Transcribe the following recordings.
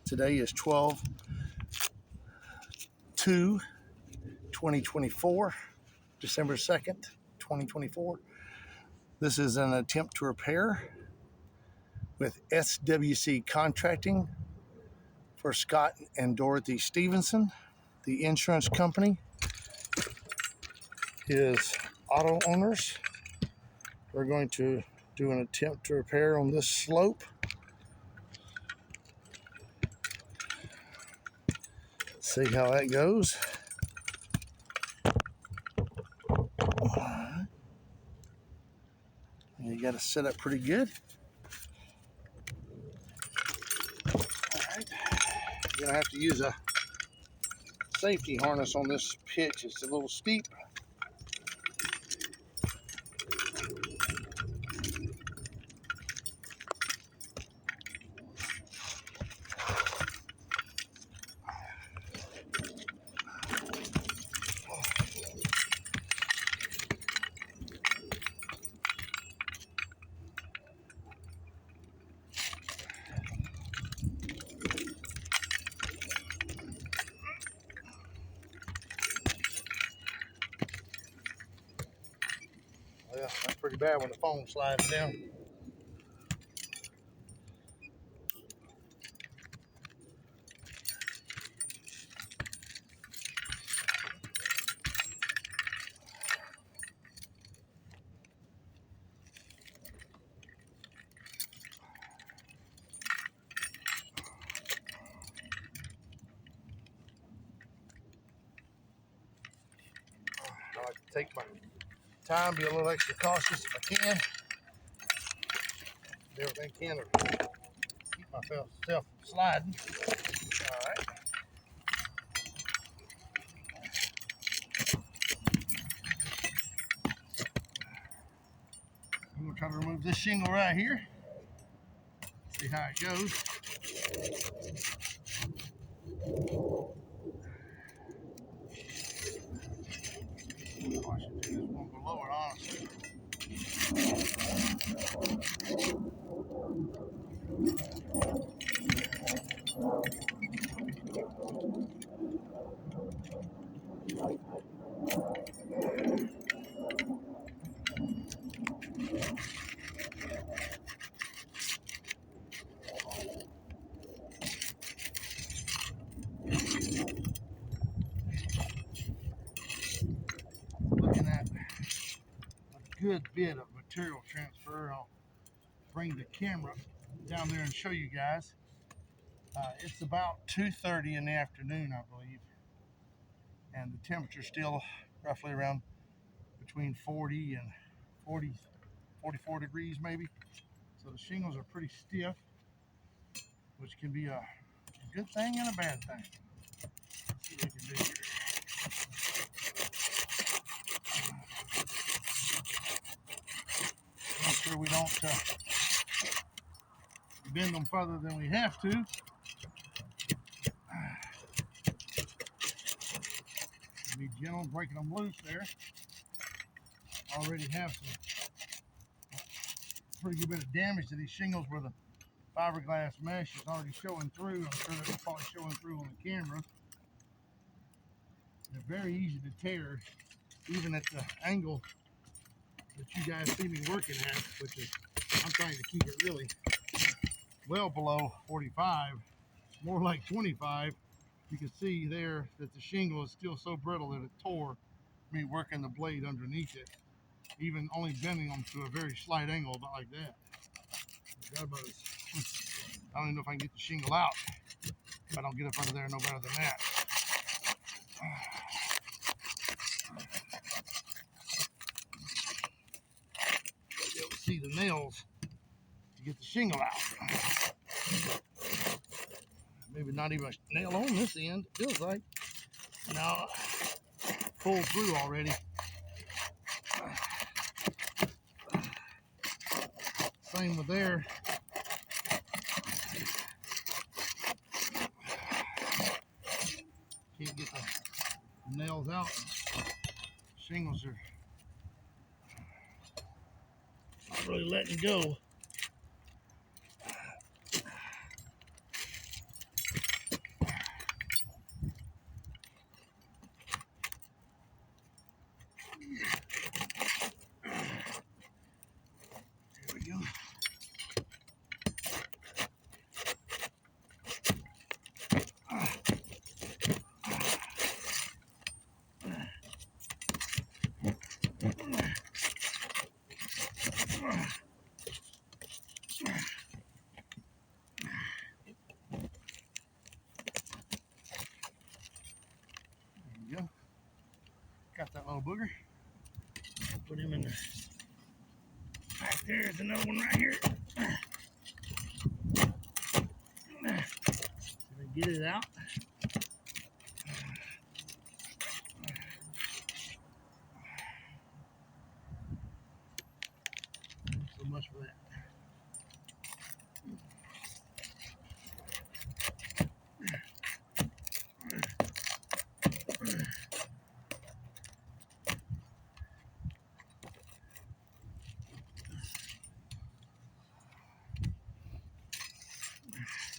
Today is 12/2/2024, December 2nd, 2024. This is an attempt to repair with SWC Contracting for Scott and Dorothy Stephenson. The insurance company is Auto Owners. We're going to do an attempt to repair on this slope. See how that goes. You got to set up pretty good. Alright, you're going to have to use a safety harness on this pitch. It's a little steep. Well, that's pretty bad when the phone slides down. I like to take my time, be a little extra cautious if I can. Do everything I can to keep myself from sliding. All right. I'm going to try to remove this shingle right here. See how it goes. Oh, I should do this one below it, honestly. Looking at a good bit of material transfer. I'll bring the camera down there and show you guys. It's about 2:30 in the afternoon, I believe, and the temperature's still roughly around between 40 and 44 degrees maybe. So the shingles are pretty stiff, which can be a good thing and a bad thing. Let's see what we can do here. Make sure we don't bend them further than we have to. Be gentle, breaking them loose there. Already have some pretty good bit of damage to these shingles where the fiberglass mesh is already showing through. I'm sure that's probably showing through on the camera. They're very easy to tear, even at the angle that you guys see me working at, which is I'm trying to keep it really well below 45, more like 25. You can see there that the shingle is still so brittle that it tore me working the blade underneath it, even only bending them to a very slight angle, not like that. I don't even know if I can get the shingle out. If I don't get up under there no better than that. You'll be able to see the nails to get the shingle out. Maybe not even a nail on this end, it feels like. Now, pulled through already. Same with there. Can't get the nails out. Shingles are not really letting go. little booger. Put him in the back. There's another one right here. Gonna get it out. So much for that.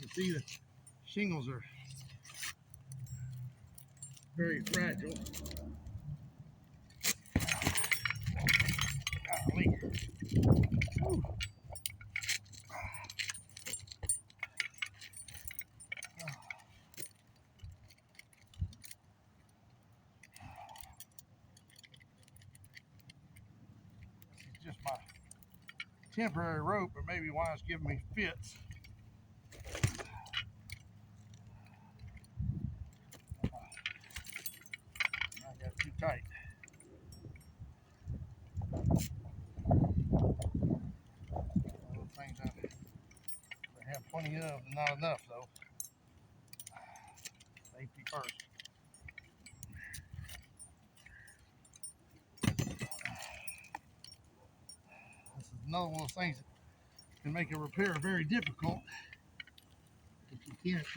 You see the shingles are very fragile. Golly. Ooh. It's just my temporary rope, but maybe why it's giving me fits. I got it too tight. Those things I have plenty of, and not enough though. Safety first. This is another one of those things that can make a repair very difficult if you can't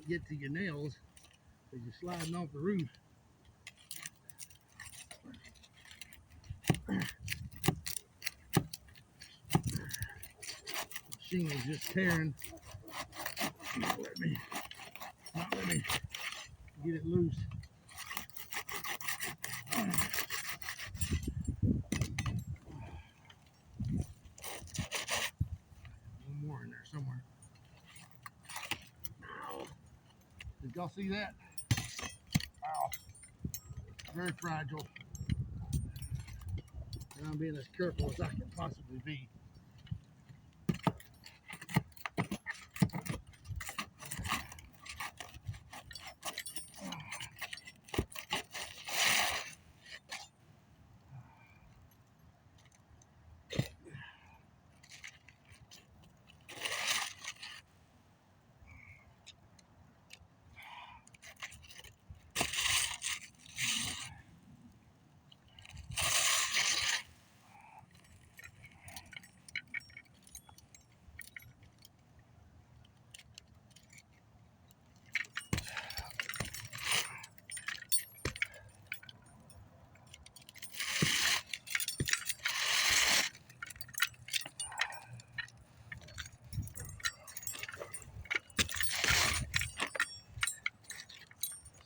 get to your nails as you're sliding off the roof. The shingle's just tearing. Not let me get it loose. One more in there somewhere. Ow. Did y'all see that? Wow. Very fragile. And I'm being as careful as I can possibly be.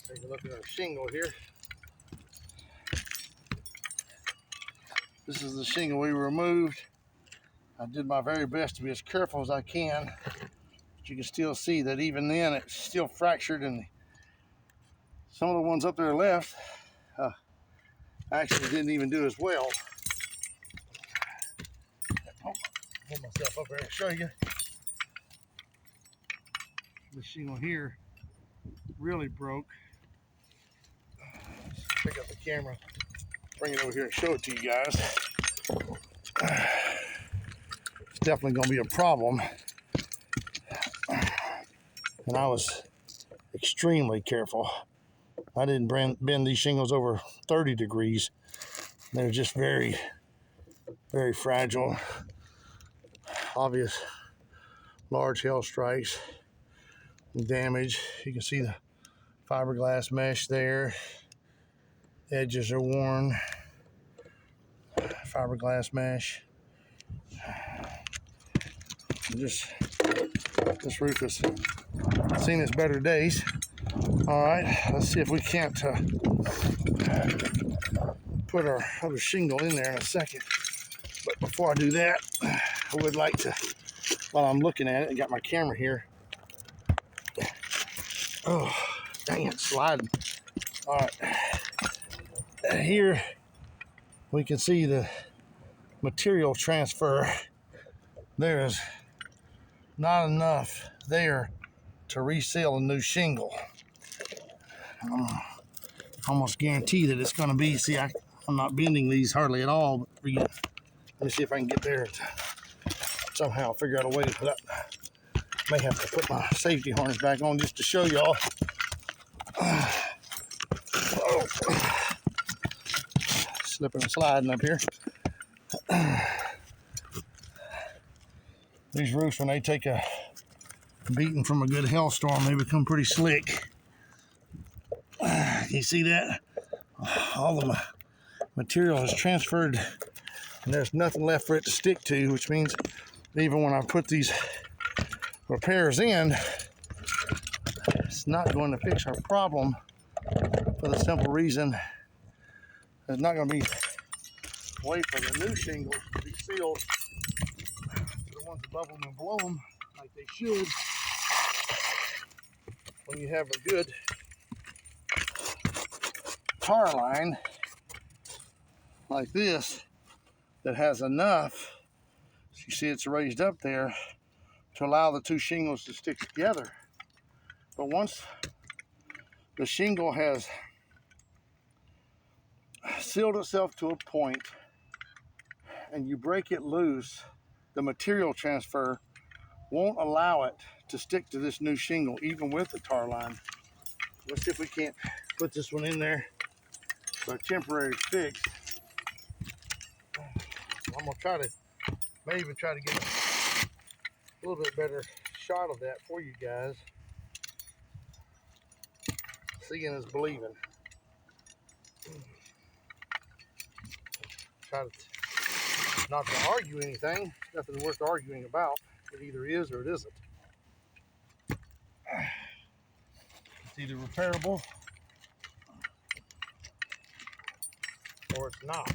Take a look at our shingle here. This is the shingle we removed. I did my very best to be as careful as I can, but you can still see that even then it's still fractured, and some of the ones up there left actually didn't even do as well. I'll pull myself up there and show you. The shingle here really broke. Let's pick up the camera, bring it over here and show it to you guys. It's definitely going to be a problem. And I was extremely careful. I didn't bend these shingles over 30 degrees. They're just very, very fragile. Obvious large hail strikes, damage. You can see the fiberglass mesh there. Edges are worn. Fiberglass mesh. This roof has seen its better days. All right, let's see if we can't put our other shingle in there in a second. But before I do that, I would like to, while I'm looking at it, I got my camera here. Oh, dang it, sliding. All right, here we can see the material transfer. There's not enough there to reseal a new shingle. almost guarantee that it's going to be. See, I'm not bending these hardly at all. But let me see if I can get there to somehow figure out a way to put up. May have to put my safety harness back on just to show y'all. Slipping and sliding up here. These roofs, when they take a beating from a good hailstorm, they become pretty slick. You see that? All the material is transferred and there's nothing left for it to stick to, which means even when I put these repairs in, it's not going to fix our problem for the simple reason there's not going to be a way for the new shingles to be sealed. The ones above them and below them like they should. When you have a good tar line like this that has enough, you see it's raised up there, to allow the two shingles to stick together. But once the shingle has sealed itself to a point and you break it loose, the material transfer won't allow it to stick to this new shingle, even with the tar line. Let's see if we can't put this one in there for a temporary fix. I'm gonna try to, may even try to get a little bit better shot of that for you guys. Seeing is believing. Try to not to argue anything. Nothing worth arguing about. It either is or it isn't. It's either repairable or it's not.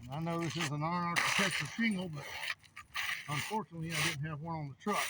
I know this is an architecture shingle, but unfortunately I didn't have one on the truck.